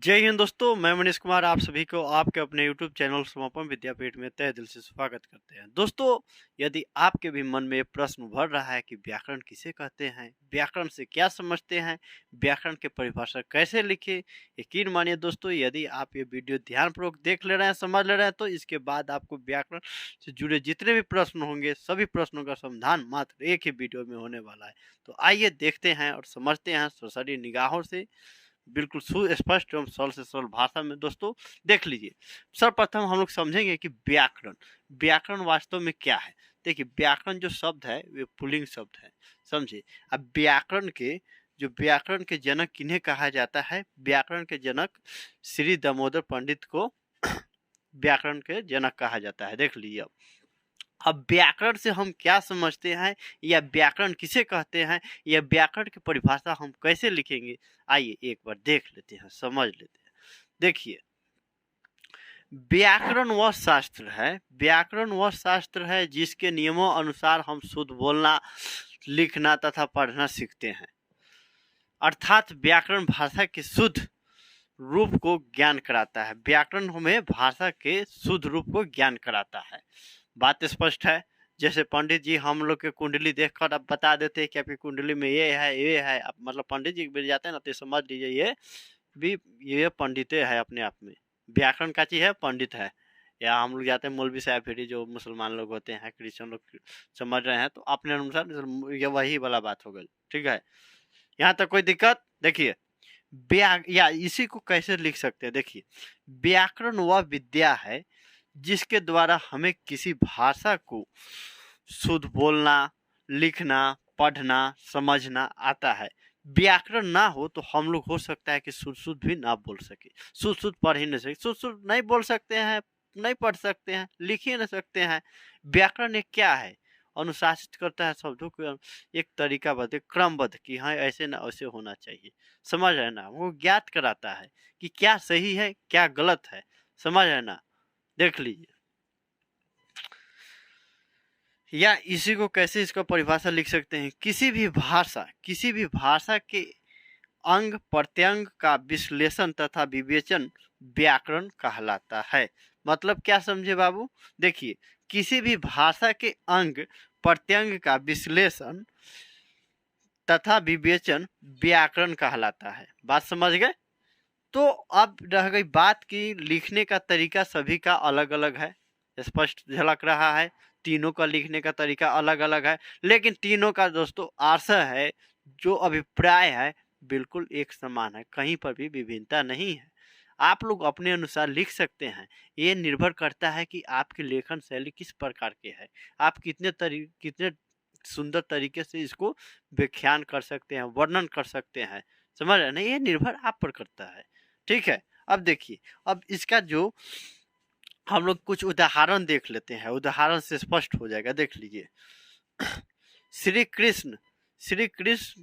जय हिंद दोस्तों, मैं मनीष कुमार आप सभी को आपके अपने YouTube चैनल समापन विद्यापीठ में तहे दिल से स्वागत करते हैं। दोस्तों, यदि आपके भी मन में प्रश्न उभर रहा है कि व्याकरण किसे कहते हैं, व्याकरण से क्या समझते हैं, व्याकरण के परिभाषा कैसे लिखें, यकीन मानिए दोस्तों, यदि आप ये वीडियो ध्यानपूर्वक देख ले रहे हैं, समझ ले रहे हैं, तो इसके बाद आपको व्याकरण से जुड़े जितने भी प्रश्न होंगे सभी प्रश्नों का समाधान मात्र एक ही वीडियो में होने वाला है। तो आइए देखते हैं और समझते हैं सरसरी निगाहों से, बिल्कुल सुस्पष्ट एवं सरल से सरल भाषा में। दोस्तों देख लीजिए, सर्वप्रथम हम लोग समझेंगे कि व्याकरण व्याकरण वास्तव में क्या है। देखिए, व्याकरण जो शब्द है वे पुल्लिंग शब्द है, समझे। अब व्याकरण के जनक किन्हें कहा जाता है? व्याकरण के जनक श्री दामोदर पंडित को व्याकरण के जनक कहा जाता है। देख लीजिए, अब व्याकरण से हम क्या समझते हैं, या व्याकरण किसे कहते हैं, या व्याकरण की परिभाषा हम कैसे लिखेंगे, आइए एक बार देख लेते हैं, समझ लेते हैं। देखिए, व्याकरण वह शास्त्र है जिसके नियमों अनुसार हम शुद्ध बोलना, लिखना तथा पढ़ना सीखते हैं। अर्थात व्याकरण भाषा के शुद्ध रूप को ज्ञान कराता है। व्याकरण हमें भाषा के शुद्ध रूप को ज्ञान कराता है। बात स्पष्ट है। जैसे पंडित जी हम लोग के कुंडली देखकर अब बता देते हैं कि आपकी कुंडली में ये है, अब मतलब पंडित जी मिल जाते हैं ना, तो समझ लीजिए ये पंडित है अपने आप में। व्याकरण का चीज है, पंडित है। या हम लोग जाते हैं मौलवी साहब, फिर जो मुसलमान लोग होते हैं, क्रिश्चियन लोग समझ रहे हैं, तो अपने अनुसार ये वही वाला बात हो गई। ठीक है, यहाँ तक कोई दिक्कत? देखिए, या इसी को कैसे लिख सकते हैं। देखिए, व्याकरण वह विद्या है जिसके द्वारा हमें किसी भाषा को शुद्ध बोलना, लिखना, पढ़ना, समझना आता है। व्याकरण ना हो तो हम लोग हो सकता है कि शुद्ध भी ना बोल सके, शुद्ध पढ़ ही नहीं सके, शुद्ध नहीं बोल सकते हैं, नहीं पढ़ सकते हैं, लिख ही नहीं सकते हैं। व्याकरण एक क्या है? अनुशासित करता है शब्दों को एक तरीकाबद्ध, क्रमबद्ध कि हाँ ऐसे ना ऐसे होना चाहिए, समझ है ना। वो ज्ञात कराता है कि क्या सही है क्या गलत है, समझ है ना। देख लीजिए, या इसी को कैसे इसका परिभाषा लिख सकते हैं। किसी भी भाषा के अंग प्रत्यंग का विश्लेषण तथा विवेचन व्याकरण कहलाता है। मतलब क्या समझे बाबू? देखिए, किसी भी भाषा के अंग प्रत्यंग का विश्लेषण तथा विवेचन व्याकरण कहलाता है। बात समझ गए? तो अब रह गई बात की लिखने का तरीका सभी का अलग अलग है, स्पष्ट झलक रहा है। तीनों का लिखने का तरीका अलग अलग है, लेकिन तीनों का दोस्तों आशय है, जो अभिप्राय है, बिल्कुल एक समान है, कहीं पर भी विभिन्नता नहीं है। आप लोग अपने अनुसार लिख सकते हैं। ये निर्भर करता है कि आपकी लेखन शैली किस प्रकार के है, आप कितने सुंदर तरीके से इसको व्याख्यान कर सकते हैं, वर्णन कर सकते हैं, समझ रहे ना। ये निर्भर आप पर करता है। ठीक है, अब देखिए, अब इसका जो हम लोग कुछ उदाहरण देख लेते हैं, उदाहरण से स्पष्ट हो जाएगा। देख लीजिए, श्री कृष्ण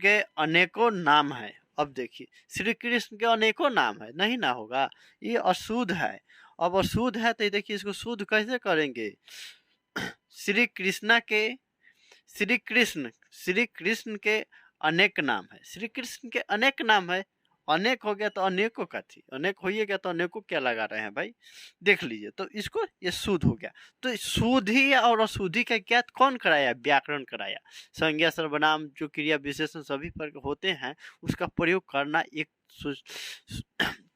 के अनेकों नाम है। अब देखिए, श्री कृष्ण के अनेकों नाम है, नहीं ना होगा, ये अशुद्ध है। अब अशुद्ध है तो देखिए, इसको शुद्ध कैसे करेंगे? श्री कृष्णा के श्री कृष्ण के अनेक नाम है, श्री कृष्ण के अनेक नाम है। अनेक हो गया तो अनेकों का थी, अनेक हो गया तो अनेकों क्या लगा रहे हैं भाई? देख लीजिए, तो इसको ये शुद्ध हो गया। तो शुद्धि और अशुद्धि का ज्ञात कौन कराया? व्याकरण कराया। संज्ञा सर्वनाम जो क्रिया विशेषण सभी पर होते हैं, उसका प्रयोग करना एक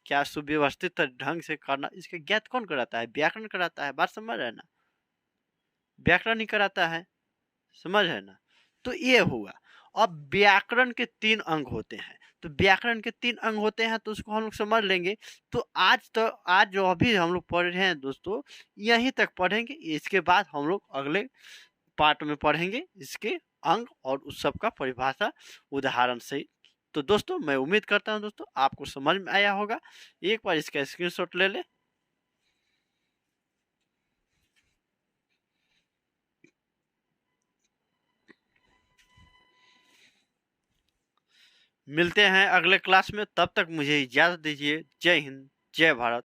क्या सुव्यवस्थित ढंग से करना, इसका ज्ञात कौन कराता है? व्याकरण कराता है। बात समझ रहे ना, व्याकरण ही कराता है, समझ है ना। तो ये हुआ। अब व्याकरण के 3 अंग होते हैं, तो व्याकरण के 3 अंग होते हैं, तो उसको हम लोग समझ लेंगे। तो आज जो अभी हम लोग पढ़ रहे हैं दोस्तों, यहीं तक पढ़ेंगे। इसके बाद हम लोग अगले पार्ट में पढ़ेंगे इसके अंग और उस सब का परिभाषा उदाहरण से। तो दोस्तों, मैं उम्मीद करता हूं दोस्तों आपको समझ में आया होगा। एक बार इसका स्क्रीनशॉट ले ले। मिलते हैं अगले क्लास में, तब तक मुझे इजाजत दीजिए। जय हिंद, जय भारत।